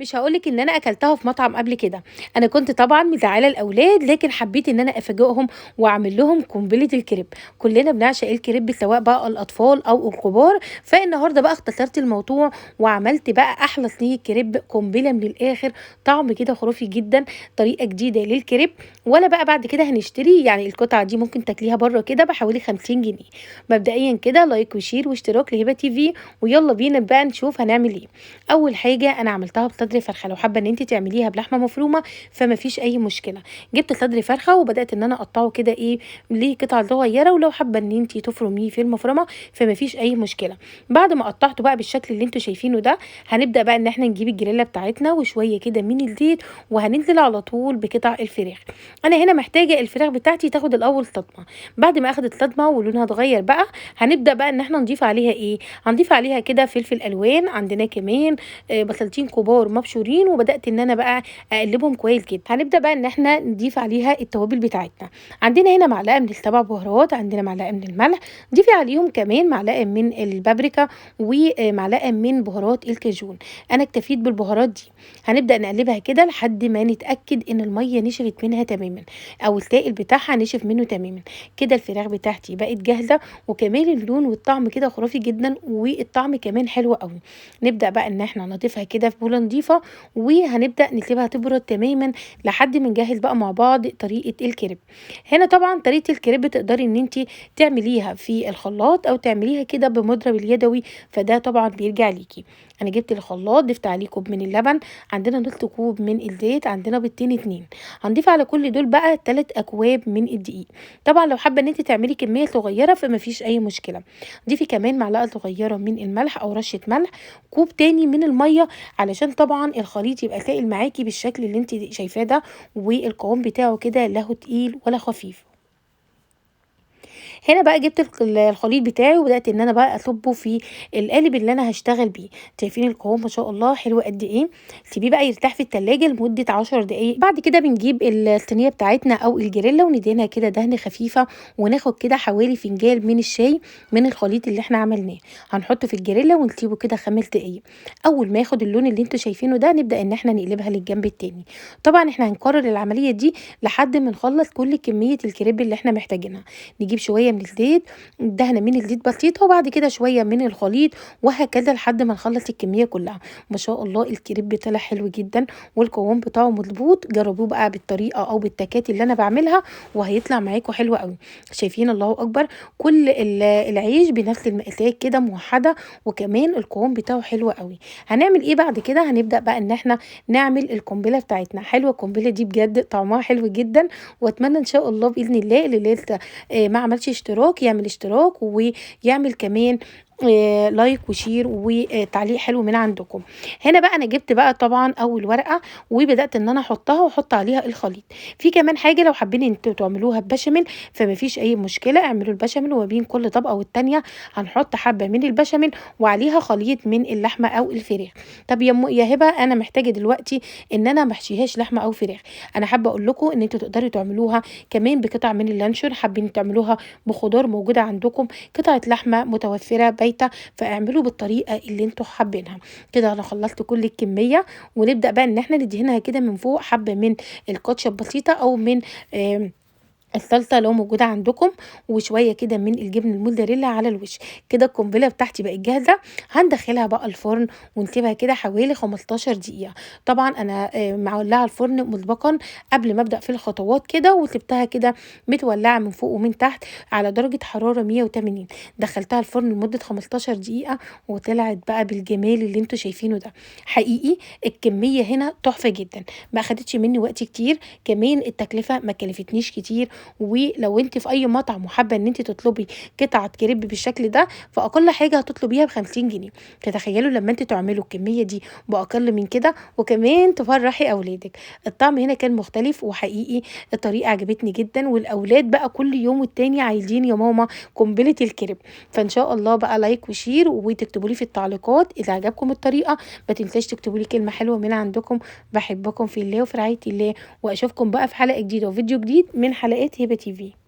مش هاقول لِك إن أنا أكلتها في مطعم قبل كده، أنا كنت طبعًا مزعّلة الأولاد، لكن حبيت إن أنا أفاجئهم وأعمل لهم قنبلة الكريب، كلنا بنعشق الكريب سواء بقى الأطفال أو الكبار، فالنهارده بقى اختصرت الموضوع وعملت بقى أحلى صينية كريب قنبلة من الآخر، طعم كده خرافي جدًا، طريقة جديدة للكريب، ولا بقى بعد كده هنشتري يعني القطعة دي ممكن تاكليها برّه كده بحوالي 50 جنيه، مبدئيًا كده لايك وشير واشتراك لهبة TV ويالّا بينا بقى نشوف هنعمل إيه. أول حاجة أنا عملتها بصدر فرخة، لو حابة إن أنتِ تعمليها بلحمة مفرومة فما فيش أي مشكلة، جبت صدر فرخة وبدأت إن أنا أقطّعه كده إيه لقطع صغيرة، ولو حابة إن أنتِ تفرميه في المفرمة فما فيش أي مشكلة، بعد ما قطّعته بقى بالشكل اللي أنتم شايفينه ده، هنبدأ بقى إن إحنا نجيب الجريلا بتاعتنا وشوية كده من الزيت، وهننزل على طول بقطع الفراخ، أنا هنا محتاجة الفراخ بتاعتي تاخد الأول صدمة، بعد ما أخدت صدمة ولونها اتغيّر بقى، هنبدأ بقى إن إحنا نضيف عليها إيه، هنضيف عليها كده فلفل ألوان، عندنا كمان بصلتين كبار مبشورين، وبدأت إن أنا بقى أقلّبهم كويس جدًا. هنبدأ بقى إن إحنا نضيف عليها التوابل بتاعتنا، عندنا هنا معلقة من ال7 بهارات، عندنا معلقة من الملح، ضيفي عليهم كمان معلقة من البابريكا، ومعلقة من بهارات الكاجون، أنا اكتفيت بالبهارات دي. هنبدأ نقلّبها كده لحد ما نتأكد إن المَيّة نشفت منها تمامًا، أو السائل بتاعها نشف منه تمامًا، كده الفراخ بتاعتي بقت جاهزة، وكمان اللون والطعم كده خرافي جدًا، والطعم كمان حلو أوي. نبدأ بقى إن إحنا نضيفها كده في بولة نضيفة، وهنبدأ نسيبها تبرد تمامًا لحد ما نجهّز بقى مع بعض طريقة الكريب. هنا طبعًا طريقة الكريب تقدري إن أنتِ تعمليها في الخلاط أو تعمليها كده بمضرب اليدوي، فده طبعًا بيرجع ليكِ. أنا جبت الخلاط ضِفت عليه كوب من اللبن، عندنا نُص كوب من الزيت، عندنا بيضتين 2، هنضيف على كل دول بقى 3 أكواب من الدقيق. طبعًا لو حابة إن أنتِ تعملي كمية صغيرة فما فيش أي مشكلة. ضيفي كمان معلقة صغيرة من الملح أو رشة ملح، كوب تاني من المَيّة علشان طبعًا الخليط يبقى سائل معاكِ بالشكل اللي أنتِ شايفاه ده، والقوام بتاعه كده لا هو تقيل ولا خفيف. هنا بقى جبت الخليط بتاعي وبدأت إن أنا بقى أصُبّه في القالب اللي أنا هاشتغل بيه، شايفين القوام ما شاء الله حلو قد إيه، سيبيه بقى يرتاح في التلاجة لمدة 10 دقايق، بعد كده بنجيب الصينية بتاعتنا أو الجريلا وندهنها كده دهنة خفيفة، وناخد كده حوالي فنجان من الشاي من الخليط اللي إحنا عملناه، هنحطه في الجريلا ونسيبه كده 5 دقايق، أول ما ياخد اللون اللي أنتم شايفينه ده نبدأ إن إحنا نقلبها للجنب التاني، طبعًا إحنا هنكرر العملية دي لحد ما نخلّص كل كمية الكريب اللي إحنا محتاجينها، نجيب شوية من الزيت دهنة من الزيت بسيطة، وبعد كده شوية من الخليط، وهكذا لحد ما نخلّص الكمية كلها. ما شاء الله الكريب طلع حلو جدًا، والقوام بتاعه مضبوط، جربوه بقى بالطريقة أو بالتكات اللي أنا باعملها، وهيطلع معاكم حلو أوي. شايفين الله أكبر كل العيش بنفس المقاسات كده موحدة، وكمان القوام بتاعه حلو أوي. هنعمل إيه بعد كده؟ هنبدأ بقى إن إحنا نعمل القنبلة بتاعتنا، حلوة القنبلة دي بجد طعمها حلو جدًا، وأتمنى إن شاء الله بإذن الله اللي لسه ما عملش اشتراك يعمل اشتراك، ويعمل كمان لايك وشير وتعليق حلو من عندكم. هنا بقى أنا جبت بقى طبعًا أول ورقة وبدأت إن أنا أحطها وأحط عليها الخليط. في كمان حاجة لو حابين إن أنتم تعملوها ببشاميل فما فيش أي مشكلة، اعملوا البشاميل وما بين كل طبقة والتانية هنحط حبة من البشاميل وعليها خليط من اللحمة أو الفراخ. طب يا هبة أنا محتاجة دلوقتي إن أنا ما احشيهاش لحمة أو فراخ، أنا حابة أقول لكم إن أنتم تقدروا تعملوها كمان بقطع من اللانشون، حابين تعملوها بخضار موجودة عندكم، قطعة لحمة متوفرة بايتة، فاعملوا بالطريقة اللي أنتم حابينها. كده أنا خلصت كل الكمية، ونبدأ بقى إن إحنا ندهنها كده من فوق حبة من الكاتشب بسيطة أو من الصلصة لو موجودة عندكم، وشوية كده من الجبن الموتزاريلا على الوش، كده القنبلة بتاعتي بقت جاهزة، هندخلها بقى الفرن ونسيبها كده حوالي 15 دقيقة. طبعًا أنا مولعة الفرن مسبقًا قبل ما أبدأ في الخطوات كده، وسبتها كده متولعة من فوق ومن تحت على درجة حرارة 180، دخلتها الفرن لمدة 15 دقيقة وطلعت بقى بالجمال اللي أنتم شايفينه ده. حقيقي الكمية هنا تحفة جدًا، ما أخدتش مني وقت كتير، كمان التكلفة ما كلفتنيش كتير، ولو أنتِ في أي مطعم وحابة إن أنتِ تطلبي قطعة كريب بالشكل ده، فأقل حاجة هتطلبيها ب50 جنيه، تتخيلوا لما أنتم تعملوا الكمية دي بأقل من كده، وكمان تفرحي أولادك. الطعم هنا كان مختلف، وحقيقي الطريقة عجبتني جدًا، والأولاد بقى كل يوم والتاني عايزين يا ماما قنبلة الكريب. فإن شاء الله بقى لايك وشير، وتكتبوا لي في التعليقات إذا عجبكم الطريقة، ما تنساش تكتبوا لي كلمة حلوة من عندكم. باحبكم في الله وفي رعاية الله، وأشوفكم بقى في حلقة جديدة وفيديو جديد من حلقات هبة TV.